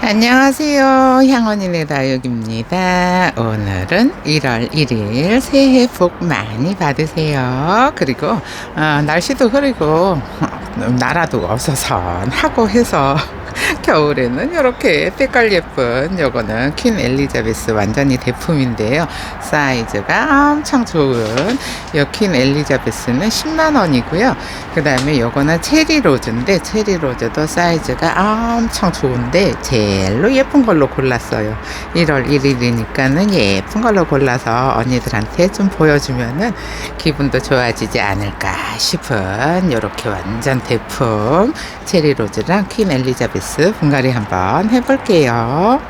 안녕하세요. 향원이네 다육입니다. 오늘은 1월 1일 새해 복 많이 받으세요. 그리고 날씨도 흐리고 나라도 어서선하고 해서 겨울에는 이렇게 때깔 예쁜 요거는 퀸 엘리자베스 완전히 대품인데요. 사이즈가 엄청 좋은 요 퀸 엘리자베스는 10만원이고요. 그 다음에 요거는 체리 로즈인데 체리 로즈도 사이즈가 엄청 좋은데 제일로 예쁜 걸로 골랐어요. 1월 1일이니까는 예쁜 걸로 골라서 언니들한테 좀 보여주면은 기분도 좋아지지 않을까 싶은 요렇게 완전 대품 체리 로즈랑 퀸 엘리자베스 분갈이 한번 해볼게요.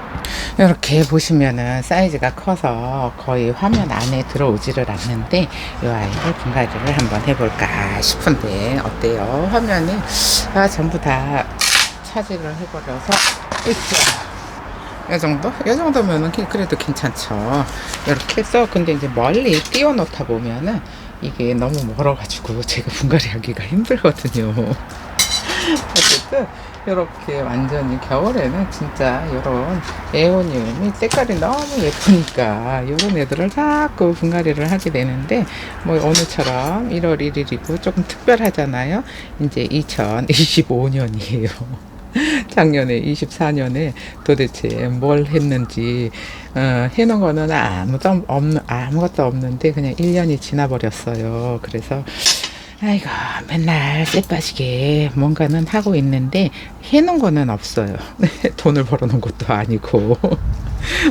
이렇게 보시면은 사이즈가 커서 거의 화면 안에 들어오지를 않는데 이 아이를 분갈이를 한번 해볼까 싶은데 어때요? 화면이 전부 다 차지를 해버려서 이 정도? 이 정도면은 그래도 괜찮죠. 이렇게 해서 근데 이제 멀리 띄워 놓다 보면은 이게 너무 멀어가지고 제가 분갈이 하기가 힘들거든요. 어쨌든 이렇게 완전히 겨울에는 진짜 이런 에오니움이 색깔이 너무 예쁘니까 이런 애들을 자꾸 분갈이를 하게 되는데 뭐 오늘처럼 1월 1일이고 조금 특별하잖아요. 이제 2025년이에요. 작년에 24년에 도대체 뭘 했는지 해놓은 거는 아무것도 없는데 그냥 1년이 지나버렸어요. 그래서 아이고 맨날 쎄빠지게 뭔가는 하고 있는데 해놓은 거는 없어요. 돈을 벌어놓은 것도 아니고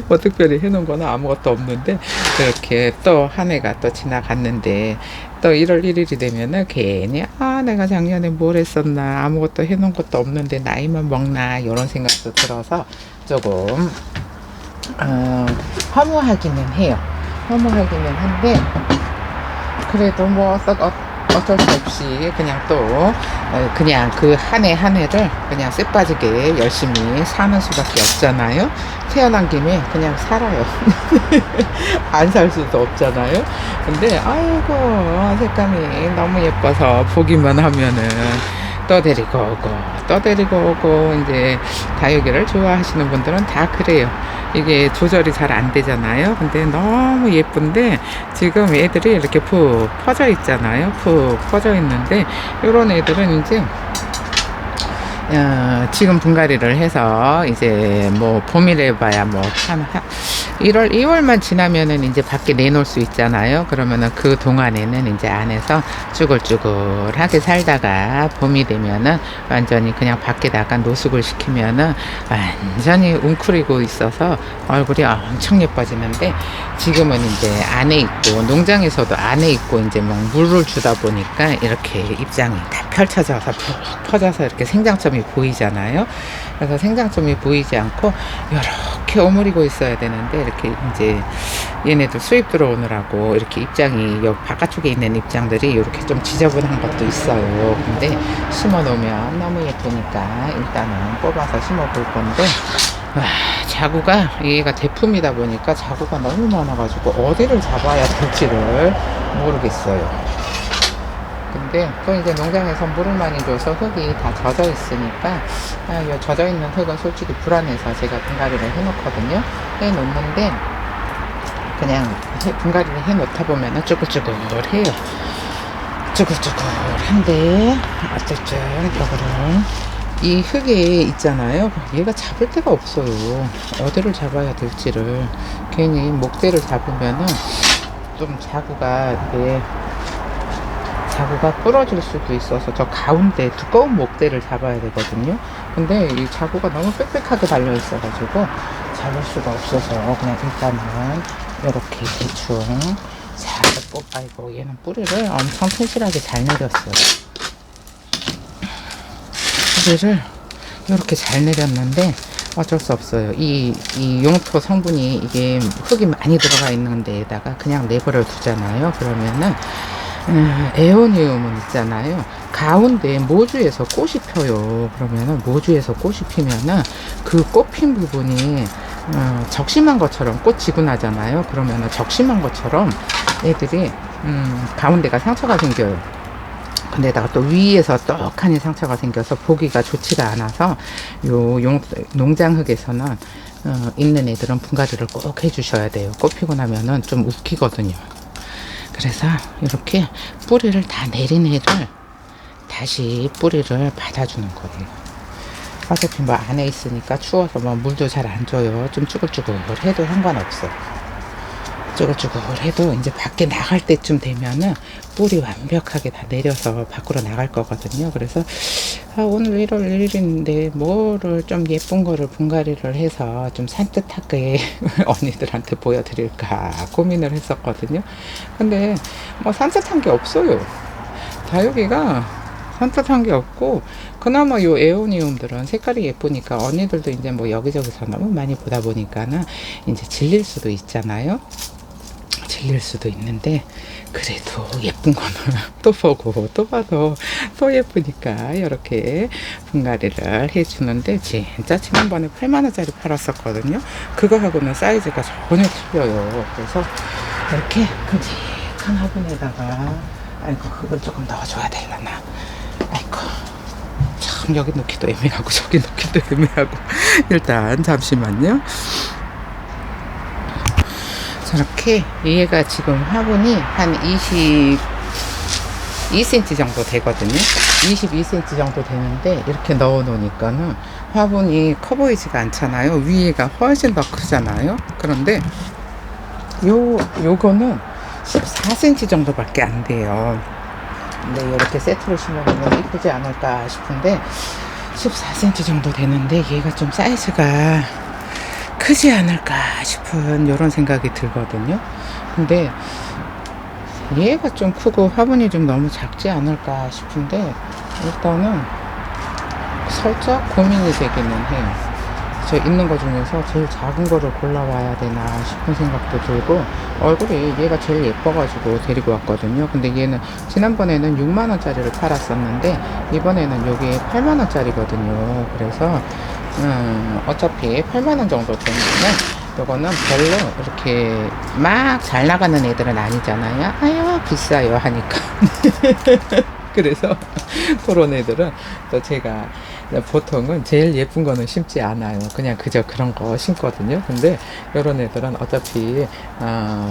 뭐 특별히 해놓은 거는 아무것도 없는데 이렇게 또 한 해가 또 지나갔는데 또 1월 1일이 되면은 괜히 내가 작년에 뭘 했었나 아무것도 해놓은 것도 없는데 나이만 먹나 이런 생각도 들어서 조금 허무하기는 해요. 허무하기는 한데 그래도 뭐 어쩔 수 없이 그냥 또 그냥 그 한 해 한 해를 그냥 쎄빠지게 열심히 사는 수밖에 없잖아요. 태어난 김에 그냥 살아요. 안 살 수도 없잖아요. 근데 아이고 색감이 너무 예뻐서 보기만 하면은 또 데리고 오고 이제 다육이를 좋아하시는 분들은 다 그래요. 이게 조절이 잘 안 되잖아요. 근데 너무 예쁜데 지금 애들이 이렇게 푹 퍼져 있잖아요. 푹 퍼져 있는데 이런 애들은 이제 지금 분갈이를 해서 이제 뭐 봄이래 봐야 뭐 한 1월 2월만 지나면은 이제 밖에 내놓을 수 있잖아요. 그러면은 그 동안에는 이제 안에서 쭈글쭈글하게 살다가 봄이 되면은 완전히 그냥 밖에다가 노숙을 시키면은 완전히 웅크리고 있어서 얼굴이 엄청 예뻐지는데 지금은 이제 안에 있고 농장에서도 안에 있고 이제 막 물을 주다 보니까 이렇게 입장이 다 펼쳐져서 퍼져서 이렇게 생장점이 보이잖아요. 그래서 생장점이 보이지 않고 이렇게 오므리고 있어야 되는데 이렇게 이제 얘네들 수입 들어오느라고 이렇게 입장이 여기 바깥쪽에 있는 입장들이 이렇게 좀 지저분한 것도 있어요. 근데 심어 놓으면 너무 예쁘니까 일단은 뽑아서 심어 볼 건데 자구가 얘가 대품이다 보니까 자구가 너무 많아가지고 어디를 잡아야 될지를 모르겠어요. 근데 또 이제 농장에서 물을 많이 줘서 흙이 다 젖어 있으니까 이 젖어 있는 흙은 솔직히 불안해서 제가 분갈이를 해놓거든요. 해놓는데 그냥 분갈이를 해놓다 보면은 쭈글쭈글해요. 쭈글쭈글한데 어쨌든 이거를 이 흙에 있잖아요. 얘가 잡을 데가 없어요. 어디를 잡아야 될지를 괜히 목대를 잡으면은 좀 자구가 부러질 수도 있어서 저 가운데 두꺼운 목대를 잡아야 되거든요. 근데 이 자구가 너무 빽빽하게 달려 있어가지고 잡을 수가 없어서 그냥 일단은 이렇게 대충 잘 아이고 얘는 뿌리를 엄청 튼실하게 잘 내렸어요. 뿌리를 이렇게 잘 내렸는데 어쩔 수 없어요. 이 용토 성분이 이게 흙이 많이 들어가 있는 데에다가 그냥 내버려 두잖아요. 그러면은 에오니움은 있잖아요. 가운데 모주에서 꽃이 펴요. 그러면은 모주에서 꽃이 피면은 그 꽃핀 부분이 적심한 것처럼 꽃 지고 나잖아요. 그러면은 적심한 것처럼 애들이 가운데가 상처가 생겨요. 근데다가 또 위에서 떡하니 상처가 생겨서 보기가 좋지가 않아서 요 농장흙에서는 있는 애들은 분갈이를 꼭 해주셔야 돼요. 꽃 피고 나면은 좀 웃기거든요. 그래서 이렇게 뿌리를 다 내린 애를 다시 뿌리를 받아주는 거예요. 어차피 뭐 안에 있으니까 추워서 뭐 물도 잘 안 줘요. 좀 쭈글쭈글 해도 상관없어. 쭈글쭈글 해도 이제 밖에 나갈 때쯤 되면은 뿌리 완벽하게 다 내려서 밖으로 나갈 거거든요. 그래서 오늘 1월 1일인데 뭐를 좀 예쁜 거를 분갈이를 해서 좀 산뜻하게 언니들한테 보여드릴까 고민을 했었거든요. 근데 뭐 산뜻한 게 없어요. 다육이가 산뜻한 게 없고, 그나마 요 에오니움들은 색깔이 예쁘니까 언니들도 이제 뭐 여기저기서 너무 많이 보다 보니까는 이제 질릴 수도 있잖아요. 질릴 수도 있는데, 그래도 예쁜 거는 또 보고 또 봐도 또 예쁘니까 이렇게 분갈이를 해주는데, 진짜 지난번에 8만원짜리 팔았었거든요. 그거하고는 사이즈가 전혀 틀려요. 그래서 이렇게 큼직한 화분에다가, 아이고 그걸 조금 넣어줘야 되려나. 아이고 참 여기 놓기도 애매하고 저기 놓기도 애매하고 일단 잠시만요. 저렇게 얘가 지금 화분이 한 22cm 정도 되거든요. 22cm 정도 되는데 이렇게 넣어 놓으니까는 화분이 커 보이지가 않잖아요. 위에가 훨씬 더 크잖아요. 그런데 요거는 14cm 정도밖에 안 돼요. 근데 이렇게 세트로 심으면 이쁘지 않을까 싶은데 14cm 정도 되는데 얘가 좀 사이즈가 크지 않을까 싶은 이런 생각이 들거든요. 근데 얘가 좀 크고 화분이 좀 너무 작지 않을까 싶은데 일단은 살짝 고민이 되기는 해요. 저 있는 거 중에서 제일 작은 거를 골라와야 되나 싶은 생각도 들고, 얼굴이 얘가 제일 예뻐가지고 데리고 왔거든요. 근데 얘는 지난번에는 6만원짜리를 팔았었는데 이번에는 여기 8만원짜리거든요. 그래서 어차피 8만원 정도 되면은 요거는 별로 이렇게 막 잘 나가는 애들은 아니잖아요. 아유 비싸요 하니까 그래서 그런 애들은 또 제가 보통은 제일 예쁜 거는 심지 않아요. 그냥 그저 그런 거 심거든요. 근데 이런 애들은 어차피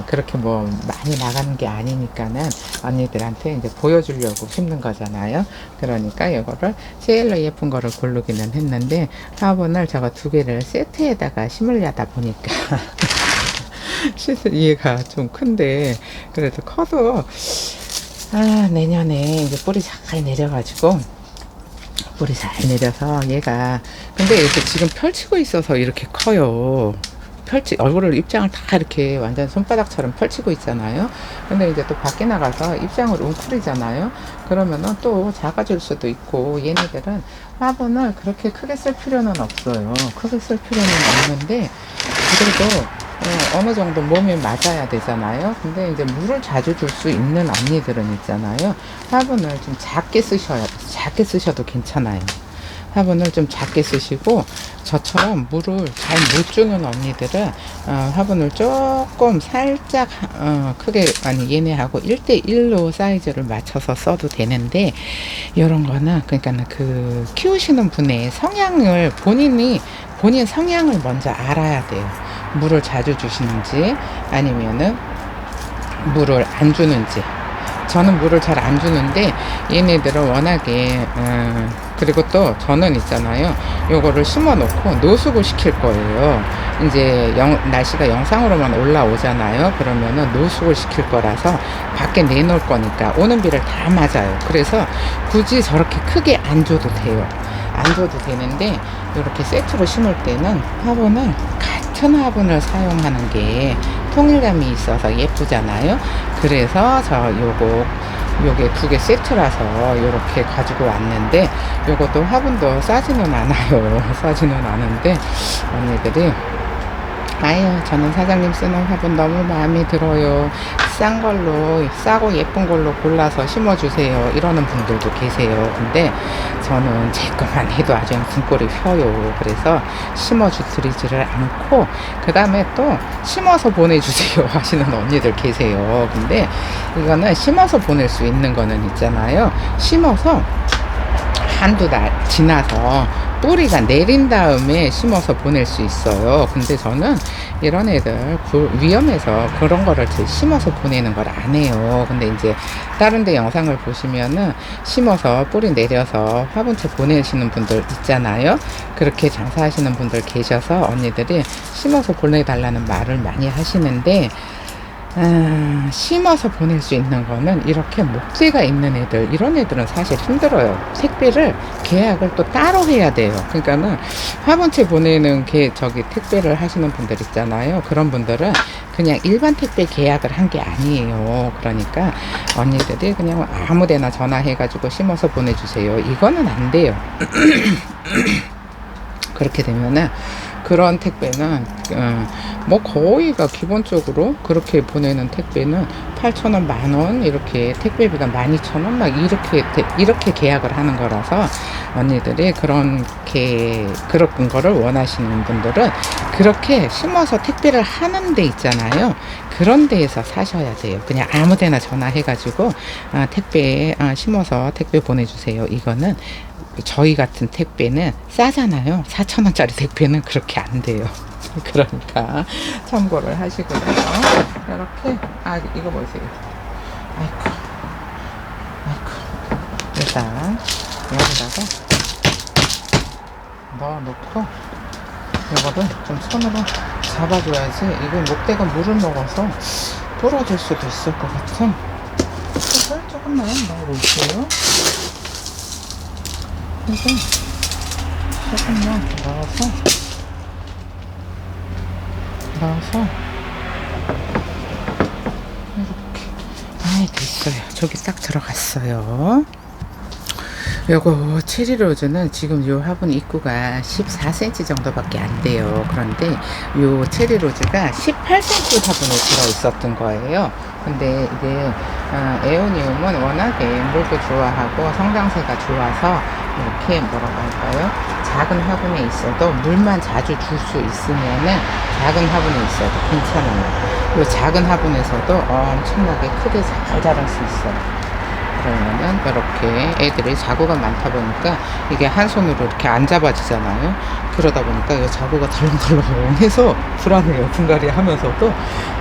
그렇게 뭐 많이 나가는 게 아니니까는 언니들한테 이제 보여주려고 심는 거잖아요. 그러니까 이거를 제일로 예쁜 거를 고르기는 했는데 화분을 저거 두 개를 세트에다가 심으려다 보니까 얘가 좀 큰데 그래도 커도 내년에 이제 뿌리 잘 내려가지고 뿌리 잘 내려서 얘가 근데 이렇게 지금 펼치고 있어서 이렇게 커요. 얼굴을 입장을 다 이렇게 완전 손바닥처럼 펼치고 있잖아요. 근데 이제 또 밖에 나가서 입장을 웅크리잖아요. 그러면은 또 작아질 수도 있고, 얘네들은 화분을 그렇게 크게 쓸 필요는 없어요. 크게 쓸 필요는 없는데 그래도 어느 정도 몸에 맞아야 되잖아요. 근데 이제 물을 자주 줄 수 있는 언니들은 있잖아요. 화분을 좀 작게 쓰셔도 괜찮아요. 화분을 좀 작게 쓰시고, 저처럼 물을 잘 못 주는 언니들은 화분을 조금 살짝 크게, 아니 얘네하고 1대1로 사이즈를 맞춰서 써도 되는데, 이런 거는 그러니까는 그 키우시는 분의 성향을 본인 성향을 먼저 알아야 돼요. 물을 자주 주시는지 아니면은 물을 안 주는지. 저는 물을 잘 안 주는데 얘네들은 워낙에 그리고 또 저는 있잖아요, 요거를 심어 놓고 노숙을 시킬 거예요. 이제 날씨가 영상으로만 올라오잖아요. 그러면은 노숙을 시킬 거라서 밖에 내놓을 거니까 오는 비를 다 맞아요. 그래서 굳이 저렇게 크게 안 줘도 돼요. 안 줘도 되는데 이렇게 세트로 심을 때는 같은 화분을 사용하는 게 통일감이 있어서 예쁘잖아요. 그래서 요게 두 개 세트라서 요렇게 가지고 왔는데, 요것도 화분도 싸지는 않아요. 싸지는 않은데 언니들이 저는 사장님 쓰는 화분 너무 마음에 들어요. 싼 걸로, 싸고 예쁜 걸로 골라서 심어주세요 이러는 분들도 계세요. 근데 저는 제 것만 해도 아주 등골이 펴요. 그래서 심어주드리지를 않고, 그 다음에 또 심어서 보내주세요 하시는 언니들 계세요. 근데 이거는 심어서 보낼 수 있는 거는 있잖아요. 심어서 한두 달 지나서 뿌리가 내린 다음에 심어서 보낼 수 있어요. 근데 저는 이런 애들 위험해서 그런 거를 심어서 보내는 걸 안 해요. 근데 이제 다른 데 영상을 보시면은 심어서 뿌리 내려서 화분채 보내시는 분들 있잖아요. 그렇게 장사하시는 분들 계셔서 언니들이 심어서 보내달라는 말을 많이 하시는데, 심어서 보낼 수 있는 거는 이렇게 목재가 있는 애들, 이런 애들은 사실 힘들어요. 택배를 계약을 또 따로 해야 돼요. 그러니까는 화분채 보내는 택배를 하시는 분들 있잖아요. 그런 분들은 그냥 일반 택배 계약을 한 게 아니에요. 그러니까 언니들이 그냥 아무 데나 전화해가지고 심어서 보내주세요, 이거는 안 돼요. 그렇게 되면은 그런 택배는 뭐 거의가 기본적으로 그렇게 보내는 택배는 8,000원, 만원 이렇게 택배비가 12,000원 막 이렇게 계약을 하는 거라서, 언니들이 그런 거를 원하시는 분들은 그렇게 심어서 택배를 하는 데 있잖아요. 그런 데에서 사셔야 돼요. 그냥 아무 데나 전화해가지고 심어서 택배 보내주세요, 이거는 저희 같은 택배는 싸잖아요. 4,000원짜리 택배는 그렇게 안 돼요. 그러니까 참고를 하시고요. 이렇게, 이거 보세요. 아이고. 일단 여기다가 넣어놓고 이거를 좀 손으로 잡아줘야지, 이게 목대가 물을 먹어서 부러질 수도 있을 것 같은. 이걸 조금만 넣어볼게요. 그래서 조금만 넣어서 이렇게. 됐어요. 저기 딱 들어갔어요. 요거 체리로즈는 지금 요 화분 입구가 14cm 정도밖에 안 돼요. 그런데 요 체리로즈가 18cm 화분에 들어 있었던 거예요. 근데 이게 에오니움은 워낙에 물도 좋아하고 성장세가 좋아서 이렇게 뭐라고 할까요? 작은 화분에 있어도 물만 자주 줄 수 있으면은 작은 화분에 있어도 괜찮아요. 이 작은 화분에서도 엄청나게 크게 잘 자랄 수 있어요. 그러면은 이렇게 애들이 자구가 많다 보니까 이게 한 손으로 이렇게 안 잡아지잖아요. 그러다 보니까 이 자구가 덜렁덜렁해서 불안해요. 분갈이 하면서도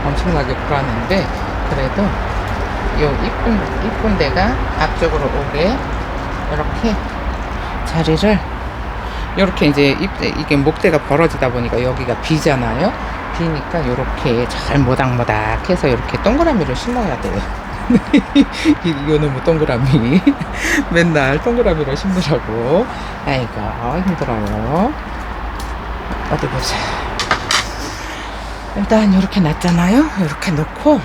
엄청나게 불안한데, 그래도 요 이쁜 데가 앞쪽으로 오게 이렇게 자리를, 이렇게 이제 이게 목대가 벌어지다 보니까 여기가 비잖아요. 비니까 이렇게 잘 모닥모닥 해서 이렇게 동그라미를 심어야 돼요. 이거는 뭐 동그라미 맨날 동그라미를 심으라고. 아이고 힘들어요. 어디 보자. 일단 이렇게 놨잖아요. 이렇게 놓고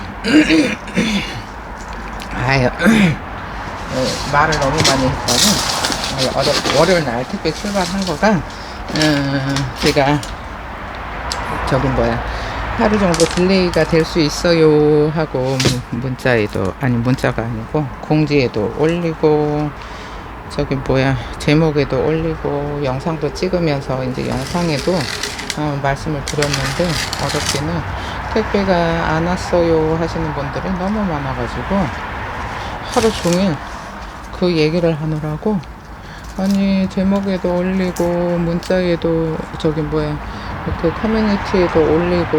말을 너무 많이 했더니 월요일 날 택배 출발한 거가 제가 하루 정도 딜레이가 될 수 있어요 하고 문자가 아니고 공지에도 올리고 제목에도 올리고 영상도 찍으면서 이제 영상에도 말씀을 드렸는데, 어저께는 택배가 안 왔어요 하시는 분들이 너무 많아가지고 하루 종일 그 얘기를 하느라고, 제목에도 올리고 문자에도 그 커뮤니티에도 올리고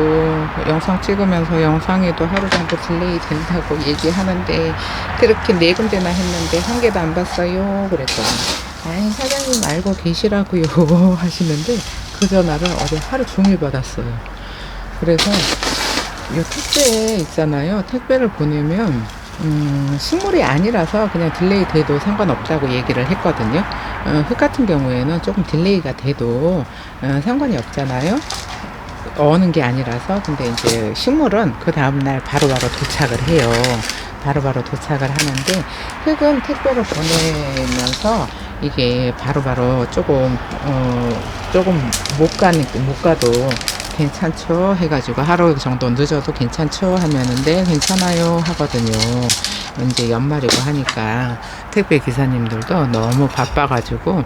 영상 찍으면서 영상에도 하루 정도 딜레이 된다고 얘기하는데, 그렇게 4군데나 했는데 한 개도 안 봤어요 그랬더니 사장님 알고 계시라고요 하시는데, 그 전화를 어제 하루 종일 받았어요. 그래서 이 택배 있잖아요. 택배를 보내면 식물이 아니라서 그냥 딜레이 돼도 상관없다고 얘기를 했거든요. 흙 같은 경우에는 조금 딜레이가 돼도 상관이 없잖아요. 어는 게 아니라서. 근데 이제 식물은 그 다음날 바로바로 도착을 해요. 바로바로 도착을 하는데, 흙은 택배를 보내면서 이게 바로바로 조금 못 가도 괜찮죠 해가지고 하루 정도 늦어도 괜찮죠 하면은 네 괜찮아요 하거든요. 이제 연말이고 하니까 택배 기사님들도 너무 바빠가지고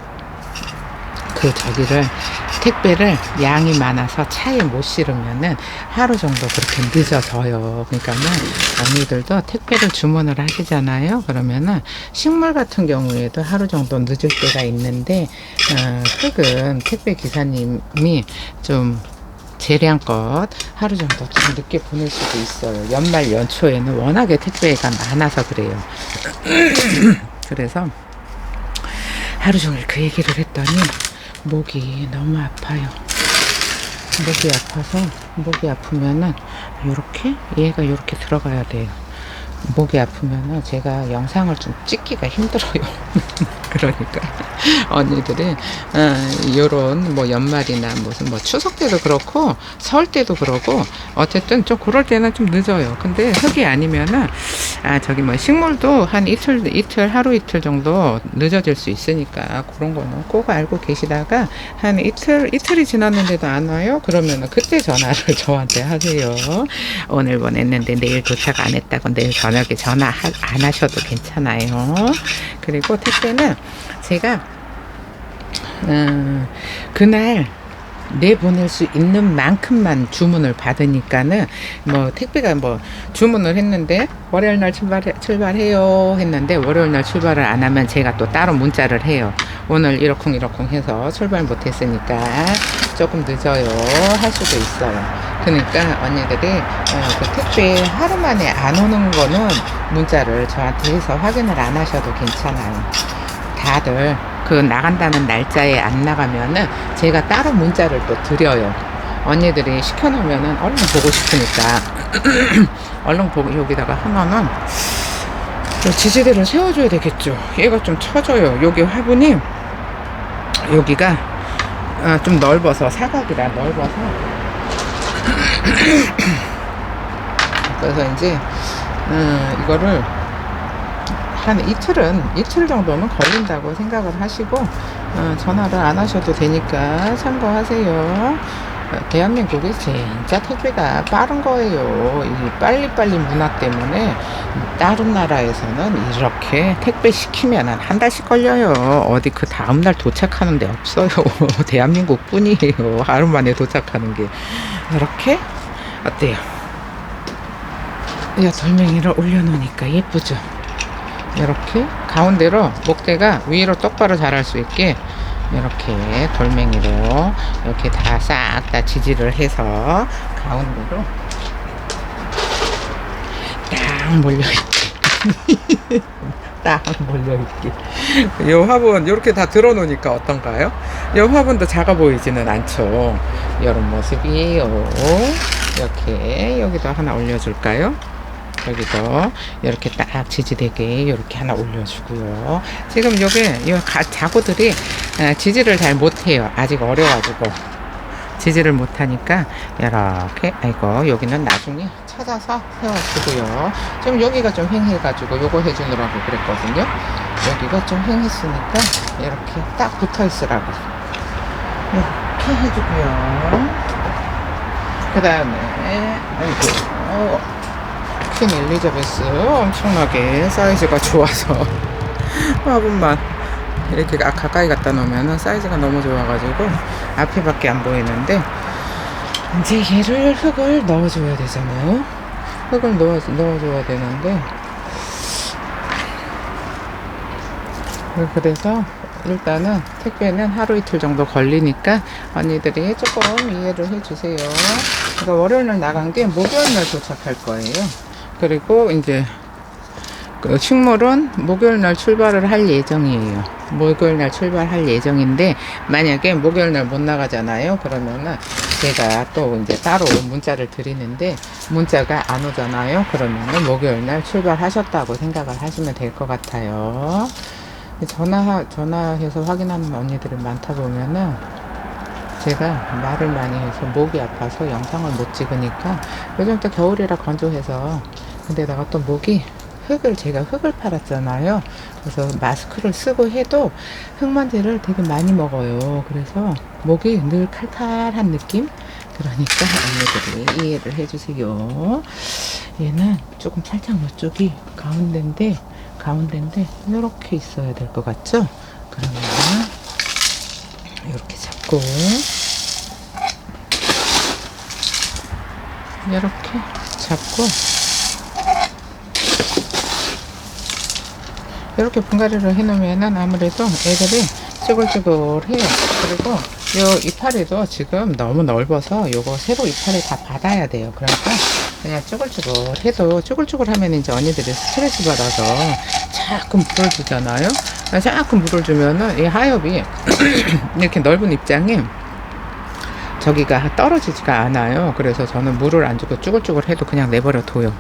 택배를 양이 많아서 차에 못 실으면은 하루 정도 그렇게 늦어져요. 그러니까는 언니들도 택배를 주문을 하시잖아요. 그러면은 식물 같은 경우에도 하루 정도 늦을 때가 있는데, 흙은 택배 기사님이 좀 재량껏 하루 정도 좀 늦게 보낼 수도 있어요. 연말 연초에는 워낙에 택배가 많아서 그래요. 그래서 하루 종일 그 얘기를 했더니 목이 너무 아파요. 목이 아프면은 요렇게 얘가 요렇게 들어가야 돼요. 목이 아프면은 제가 영상을 좀 찍기가 힘들어요. 그러니까 언니들이 요런 뭐 연말이나 무슨 뭐 추석 때도 그렇고 설 때도 그러고 어쨌든 좀 그럴 때는 좀 늦어요. 근데 흙이 아니면은 저기 뭐 식물도 한 하루 이틀 정도 늦어질 수 있으니까 그런 거는 꼭 알고 계시다가 한 이틀이 지났는데도 안 와요? 그러면은 그때 전화를 저한테 하세요. 오늘 보냈는데 내일 도착 안 했다고 내일 저녁에 전화 안 하셔도 괜찮아요. 그리고 택배는 제가 그날 내보낼 수 있는 만큼만 주문을 받으니까는 뭐 택배가 뭐 주문을 했는데 월요일 날 출발해요 했는데 월요일 날 출발을 안 하면 제가 또 따로 문자를 해요. 오늘 이러쿵 해서 출발 못했으니까 조금 늦어요 할 수도 있어요. 그러니까 언니들이 그 택배 하루 만에 안 오는 거는 문자를 저한테 해서 확인을 안 하셔도 괜찮아요. 다들 그 나간다는 날짜에 안 나가면은 제가 따로 문자를 또 드려요. 언니들이 시켜놓으면은 얼른 보고 싶으니까 얼른 보고 여기다가 하면은 지지대를 세워줘야 되겠죠. 얘가 좀 처져요. 여기 화분이 여기가 좀 넓어서 사각이라 넓어서 그래서 이제 이거를 한 이틀 정도는 걸린다고 생각을 하시고 전화를 안 하셔도 되니까 참고하세요. 대한민국이 진짜 택배가 빠른 거예요. 이 빨리빨리 문화 때문에 다른 나라에서는 이렇게 택배 시키면 한 달씩 걸려요. 어디 그 다음날 도착하는 데 없어요. 대한민국 뿐이에요. 하루 만에 도착하는 게. 이렇게 어때요? 이 돌멩이를 올려놓으니까 예쁘죠? 이렇게 가운데로 목대가 위로 똑바로 자랄 수 있게 이렇게 돌멩이로 이렇게 다 싹 다 지지를 해서 가운데로 딱 몰려있게 딱 몰려있게 이 화분 이렇게 다 들어놓으니까 어떤가요? 이 화분도 작아 보이지는 않죠. 이런 모습이에요. 이렇게 여기도 하나 올려줄까요? 여기도 이렇게 딱 지지되게 이렇게 하나 올려주고요. 지금 요게 자구들이 지지를 잘 못해요. 아직 어려가지고 지지를 못하니까 이렇게 여기는 나중에 찾아서 세워주고요. 지금 여기가 좀 횡해가지고 요거 해주느라고 그랬거든요. 여기가 좀 횡했으니까 이렇게 딱 붙어있으라고 이렇게 해주고요. 그 다음에 퀸 엘리자베스 엄청나게 사이즈가 좋아서 화분만 이렇게 가까이 갖다 놓으면 사이즈가 너무 좋아가지고 앞에밖에 안 보이는데 이제 얘를 흙을 넣어줘야 되잖아요. 흙을 넣어줘야 되는데 그래서 일단은 택배는 하루 이틀 정도 걸리니까 언니들이 조금 이해를 해주세요. 그러니까 월요일날 나간 게 목요일날 도착할 거예요. 그리고 이제 그 식물은 목요일날 출발을 할 예정이에요. 목요일날 출발할 예정인데 만약에 목요일날 못 나가잖아요. 그러면은 제가 또 이제 따로 문자를 드리는데 문자가 안 오잖아요. 그러면은 목요일날 출발하셨다고 생각을 하시면 될 것 같아요. 전화해서 확인하는 언니들이 많다 보면은 제가 말을 많이 해서 목이 아파서 영상을 못 찍으니까 요즘 또 겨울이라 건조해서 근데다가 또 제가 흙을 팔았잖아요. 그래서 마스크를 쓰고 해도 흙먼지를 되게 많이 먹어요. 그래서 목이 늘 칼칼한 느낌? 그러니까 언니들이 이해를 해주세요. 얘는 조금 살짝 이쪽이 가운데인데 이렇게 있어야 될 것 같죠? 그러면 이렇게 잡고 이렇게 잡고 이렇게 분갈이를 해놓으면은 아무래도 애들이 쭈글쭈글해요. 그리고 요 이파리도 지금 너무 넓어서 요거 새로 이파리 다 받아야 돼요. 그러니까 그냥 쭈글쭈글해도 쭈글쭈글하면 이제 언니들이 스트레스 받아서 자꾸 물을 주잖아요. 자꾸 물을 주면은 이 하엽이 이렇게 넓은 입장에 저기가 떨어지지가 않아요. 그래서 저는 물을 안 주고 쭈글쭈글해도 그냥 내버려 둬요.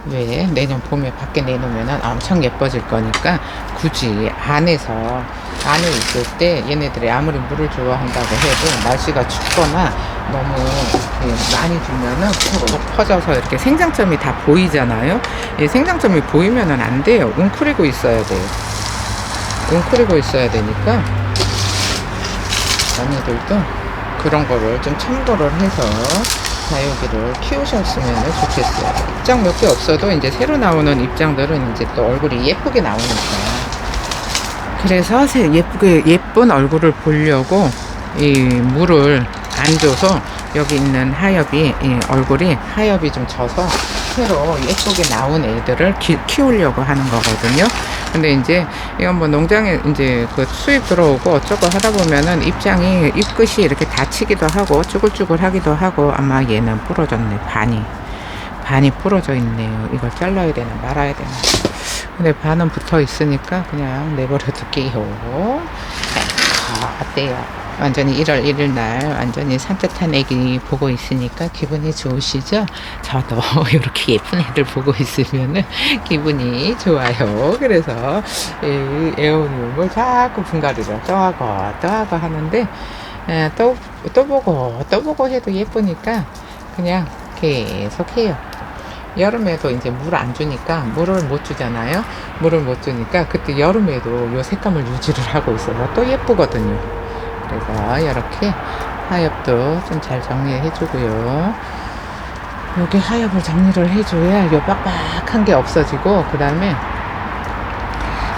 왜 내년 봄에 밖에 내놓으면 엄청 예뻐질 거니까 굳이 안에 있을 때 얘네들이 아무리 물을 좋아한다고 해도 날씨가 춥거나 너무 많이 주면은 푹 퍼져서 이렇게 생장점이 다 보이잖아요. 이 생장점이 보이면은 안 돼요. 웅크리고 있어야 돼요. 웅크리고 있어야 되니까 언니들도 그런 거를 좀 참고를 해서 다육이를 키우셨으면 좋겠어요. 입장 몇 개 없어도 이제 새로 나오는 입장들은 이제 또 얼굴이 예쁘게 나오니까. 그래서 예쁜 얼굴을 보려고 이 물을 안 줘서 여기 있는 하엽이, 이 얼굴이 하엽이 좀 져서 새로 예쁘게 나온 애들을 키우려고 하는 거거든요. 근데 이제 이건 뭐 농장에 이제 그 수입 들어오고 어쩌고 하다 보면은 잎끝이 이렇게 다치기도 하고 쭈글쭈글 하기도 하고 아마 얘는 부러졌네. 반이 부러져 있네요. 이걸 잘라야 되나 말아야 되나. 근데 반은 붙어 있으니까 그냥 내버려 둘게요. 어때요? 완전히 1월 1일 날 완전히 산뜻한 애기 보고 있으니까 기분이 좋으시죠? 저도 이렇게 예쁜 애들 보고 있으면은 기분이 좋아요. 그래서 이 에어니움을 자꾸 분갈이를 또 하고 하는데 또 보고 해도 예쁘니까 그냥 계속 해요. 여름에도 이제 물 안 주니까 물을 못 주잖아요. 물을 못 주니까 그때 여름에도 요 색감을 유지를 하고 있어서 또 예쁘거든요. 그래서 이렇게 하엽도 좀 잘 정리해 주고요. 여기 하엽을 정리를 해줘야 요 빡빡한 게 없어지고, 그 다음에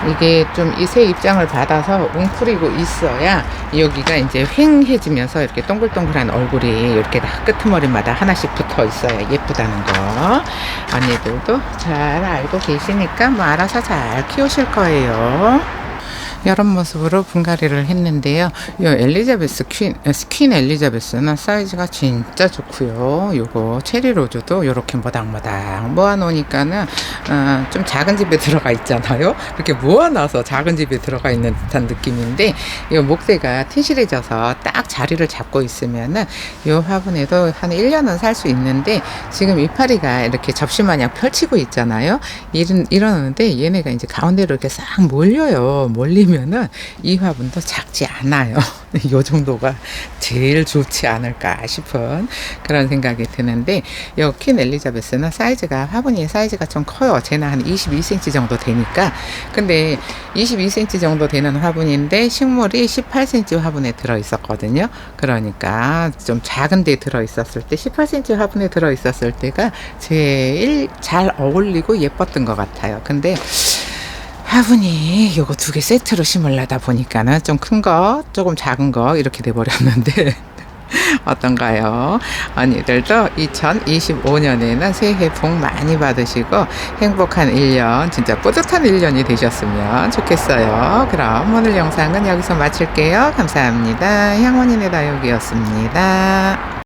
이게 좀 이 새 입장을 받아서 웅크리고 있어야 여기가 이제 휑해지면서 이렇게 동글동글한 얼굴이 이렇게 다 끄트머리마다 하나씩 붙어 있어야 예쁘다는 거 언니들도 잘 알고 계시니까 뭐 알아서 잘 키우실 거예요. 이런 모습으로 분갈이를 했는데요. 이 엘리자베스 스킨 엘리자베스는 사이즈가 진짜 좋고요. 요거 체리 로즈도 이렇게 모닥모닥 모아놓으니까는 좀 작은 집에 들어가 있잖아요. 이렇게 모아놔서 작은 집에 들어가 있는 듯한 느낌인데, 이 목대가 튼실해져서 딱 자리를 잡고 있으면은 이 화분에도 한 1년은 살 수 있는데, 지금 이파리가 이렇게 접시마냥 펼치고 있잖아요. 이러는데 얘네가 이제 가운데로 이렇게 싹 몰리면은 이 화분도 작지 않아요. 요 정도가 제일 좋지 않을까 싶은 그런 생각이 드는데, 요 퀸 엘리자베스는 화분이 사이즈가 좀 커요. 쟤는 한 22cm 정도 되니까. 근데 22cm 정도 되는 화분인데 식물이 18cm 화분에 들어 있었거든요. 그러니까 좀 작은 데 들어 있었을 때, 18cm 화분에 들어 있었을 때가 제일 잘 어울리고 예뻤던 것 같아요. 근데 화분이 요거 2개 세트로 심으려다 보니까는 좀 큰 거, 조금 작은 거 이렇게 돼버렸는데 어떤가요? 언니들도 2025년에는 새해 복 많이 받으시고 행복한 1년, 진짜 뿌듯한 1년이 되셨으면 좋겠어요. 그럼 오늘 영상은 여기서 마칠게요. 감사합니다. 향원이네 다육이었습니다.